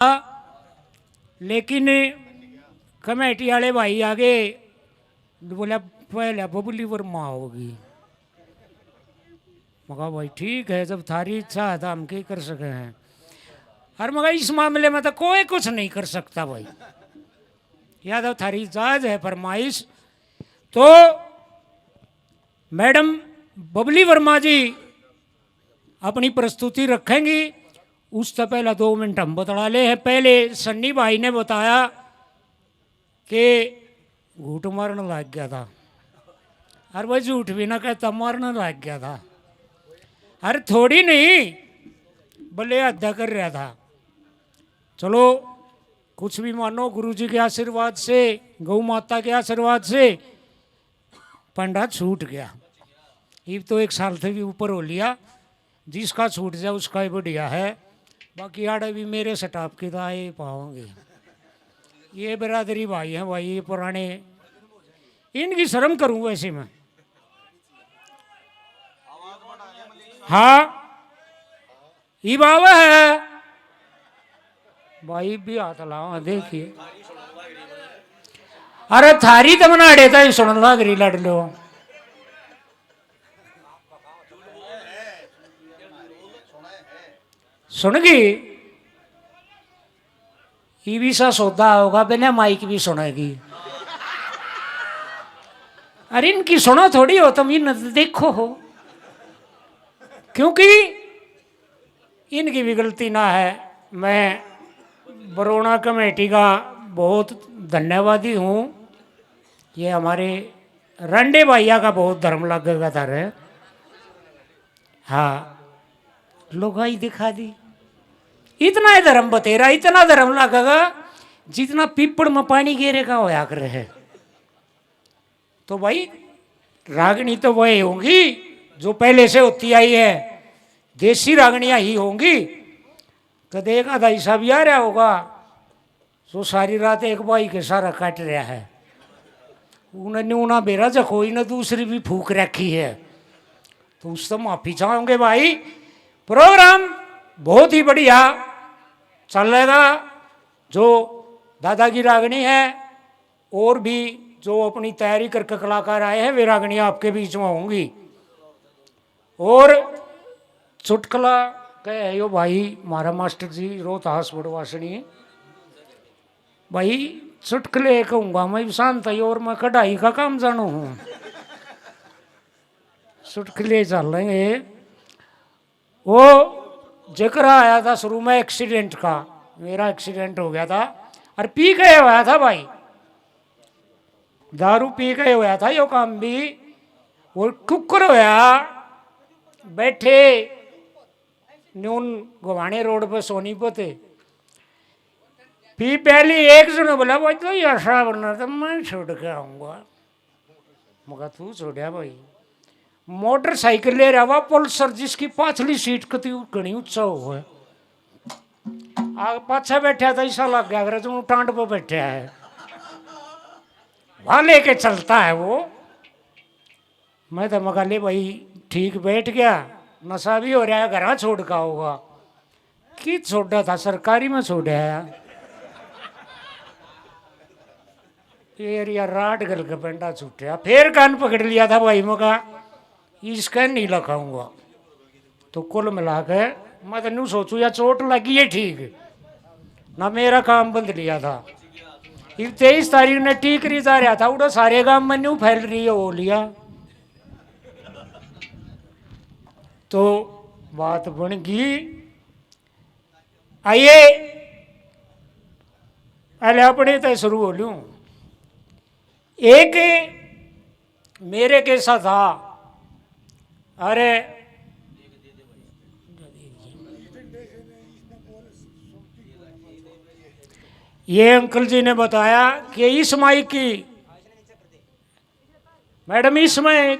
लेकिन कमेटी वाले भाई आगे बोला पहले बबली वर्मा होगी। मगा भाई ठीक है, जब थारी इच्छा है तो हम क्या कर सके हैं। और मगर इस मामले में तो कोई कुछ नहीं कर सकता भाई, या तो थारी जायज है फरमाइश। तो मैडम बबली वर्मा जी अपनी प्रस्तुति रखेंगी, उससे पहले 2 मिनट हम बता ले हैं। पहले सन्नी भाई ने बताया कि घूट मारने लग गया था, और वह झूठ भी ना कहता, मारने लग गया था। अरे थोड़ी नहीं, भले अद्धा कर रहा था। चलो कुछ भी मानो, गुरुजी के आशीर्वाद से, गौ माता के आशीर्वाद से पंडा छूट गया। ये तो 1 साल से भी ऊपर हो लिया, जिसका छूट जाए उसका ही बढ़िया है। बाकी आड़े भी मेरे स्टाफ के तो आए पाओगे, ये बिरादरी भाई हैं भाई, ये पुराने, इनकी शर्म करूं वैसे मैं। हाँ ये बाबा है भाई, भी हाथ लाओ देखिए। अरे थारी तो मना देता ही सुन लग रही लड़ लो। सुन गई ये भी सा सौदा होगा, बिना माइक भी सुनेगी। अरे इनकी सुनो थोड़ी हो तुम, इन देखो हो, क्योंकि इनकी भी गलती ना है। मैं बरोड़ा कमेटी का बहुत धन्यवादी हूँ। ये हमारे रंडे भैया का बहुत धर्म लगेगा था रे। हाँ लुगाई दिखा दी, इतना ही धर्म बतेरा, इतना धर्म लगेगा जितना पीपड़ में पानी गिरेगा होया कर है। तो भाई रागनी तो वही होंगी जो पहले से होती आई है, देसी रागनियां ही होंगी। कदे एक आधा हिस्सा भी आ रहा होगा जो सारी रात एक भाई के सारा काट रहा है, उन्होंने उना बेरा जखोई ने दूसरी भी फूक रखी है, तो उससे माफी चाहोगे भाई। प्रोग्राम बहुत ही बढ़िया चलेगा। जो दादा की रागनी है और भी जो अपनी तैयारी करके कलाकार आए हैं, वे रागनियाँ आपके बीच में होंगी। और चुटकला कहे यो भाई हमारा मास्टर जी रोहतास बड़वासनी भाई, चुटकले कहूँगा मैं शांत है, और मैं कढ़ाई का काम जानू हूँ। चुटकले चल रहे। वो जिक्र आया था शुरू में एक्सीडेंट का, मेरा एक्सीडेंट हो गया था और पी के हुआ था भाई, दारू पी के हुआ था यो काम भी। वो कुकर होया बैठे न्यून गुवाने रोड पे सोनीपत, पी पहली एक जन बोला भाई तो ऐसा बनना तो मैं छोड़ के आऊँगा। मगर तू छोड़ा भाई, मोटरसाइकिल ले रहा हुआ पल्सर जिसकी पाछली सीट कती घनी ऊंचा हुआ है, पाछा बैठा था ऐसा लग गया अगर तुम टांड पर बैठा है, वहां लेके चलता है वो। मैं तो मगा ले भाई ठीक बैठ गया, नशा भी हो रहा है, घर छोड़ का होगा कि छोड़ा था सरकारी में छोड़ा है। एरिया राट गल के पेंडा छूटा, फिर कान पकड़ लिया था भाई मगा इसका नहीं लखाऊंगा। तो कुल मिला के मैं तो न्यू सोचू या चोट लगी है ठीक ना, मेरा काम बंद लिया था। 23 तारीख ने टीकरी जा रहा था, उड़ा सारे गांव में न्यू फैल रही है वो लिया। तो बात बन गई। आइए पहले अपने तो शुरू हो लूं। एक मेरे के साथ था, अरे ये अंकल जी ने बताया कि इस माइक की मैडम इसमें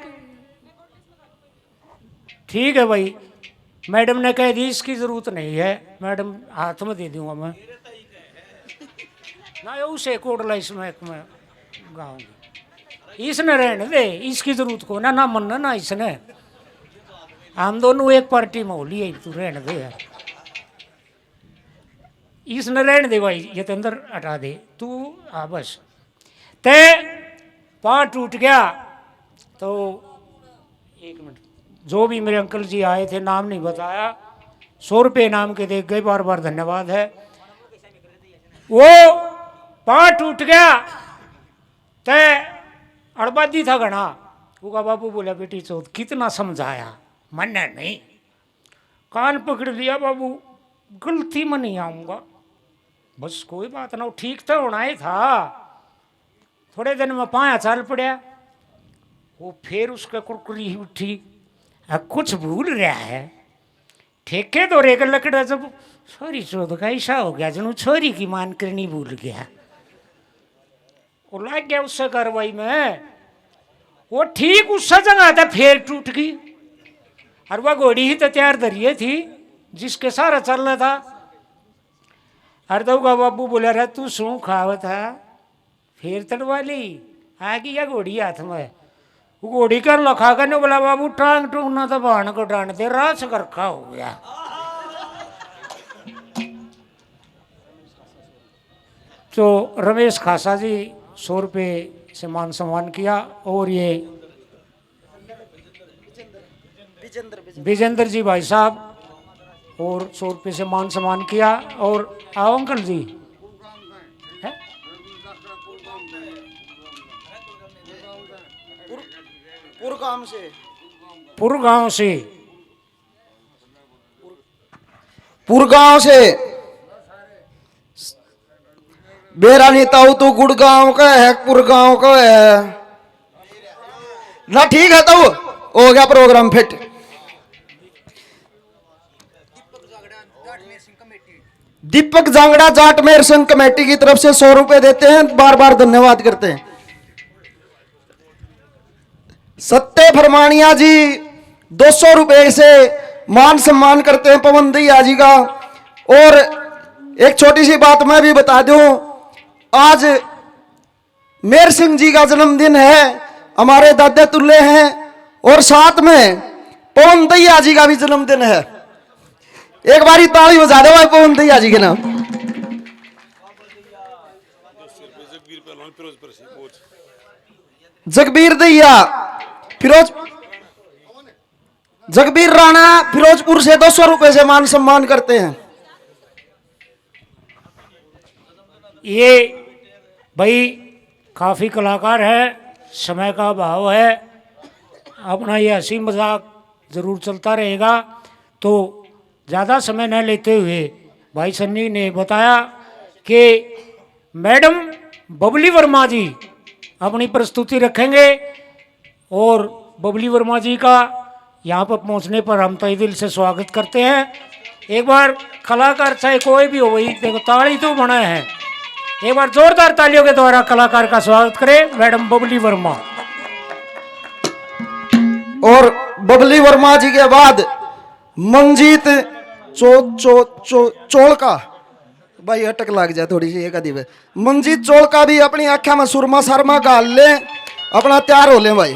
ठीक है भाई, मैडम ने कह दी इसकी जरूरत नहीं है, मैडम हाथ में दे दूंगा मैं ना, उसे कोडला इसमें मैं गाऊंगी, इसने रहने दे, इसकी जरूरत को ना मनना ना इसने, हम दोनों एक पार्टी में हो लिए, तू रहने दे यार। इसने रहने दे भाई, ये तो अंदर हटा दे तू। हाँ बस ते पाँव टूट गया तो 1 मिनट, जो भी मेरे अंकल जी आए थे नाम नहीं बताया, 100 रुपये नाम के दे गए, बार बार धन्यवाद है। वो पाँव टूट गया ते अड़बादी था घना, वो बाबू बोला बेटी चौथ कितना समझाया, मन्ना नहीं, कान पकड़ लिया बाबू, गलती में नहीं आऊँगा, बस कोई बात ना, ठीक तो होना ही था। थोड़े दिन में पाया चल पड़ा, वो फिर उसका कुरकुरी उठी, कुछ भूल रहा है, ठेके तो रेग लकड़ा जब छोरी चौथ का ऐसा हो गया जनू छोरी की मान करनी भूल गया, वो लग गया उससे कार्रवाई में। वो ठीक उससे जगह था फिर टूट गई, और वह घोड़ी ही तो तैयार धरिए थी जिसके सारा चल रहा था। हरदव का बाबू बोला रहा तू सू खाव था, फिर तड़वा ली आ गई घोड़ी हाथ में, वो घोड़ी कर लखा कर बोला बाबू टांग टूंगना तो बहन को डांट दे, रास करखा हो गया। तो रमेश खासा जी 100 रुपये से मान सम्मान किया, और ये विजेंद्र जी भाई साहब और 100 रुपये से मान सम्मान किया। और आओ अंकल जी है? पुरगांव से बेरा नहीं ताऊ तू गुड़गांव का है पुरगांव का है ना, ठीक है ताऊ हो गया प्रोग्राम फिट। दीपक जांगड़ा जाट मेर संघ कमेटी की तरफ से 100 रुपए देते हैं, बार बार धन्यवाद करते हैं। सत्य फरमानिया जी 200 रुपए से मान सम्मान करते हैं पवन दैया जी का। और एक छोटी सी बात मैं भी बता दूं, आज मेर सिंह जी का जन्मदिन है, हमारे दादा तुल्ले हैं, और साथ में पवन दैया जी का भी जन्मदिन है। एक बारी ताली बजा दो भाई पवन दैया जी के नाम। जगबीर दैया जगबीर राणा फिरोजपुर से 200 रुपए से मान सम्मान करते हैं। ये भाई काफ़ी कलाकार है, समय का अभाव है, अपना ये हंसी मजाक ज़रूर चलता रहेगा, तो ज़्यादा समय न लेते हुए भाई सन्नी ने बताया कि मैडम बबली वर्मा जी अपनी प्रस्तुति रखेंगे, और बबली वर्मा जी का यहाँ पर पहुँचने पर हम तहे दिल से स्वागत करते हैं। एक बार कलाकार चाहे कोई भी हो, वही देखो ताली तो बना है, एक बार जोरदार तालियों के द्वारा कलाकार का स्वागत करें मैडम बबली वर्मा। और बबली वर्मा जी के बाद मंजीत चोलका, भाई अटक लग जाए थोड़ी सी एक आधी मंजीत चोलका भी अपनी आख्या में सुरमा शर्मा गाल ले, अपना तैयार हो ले भाई।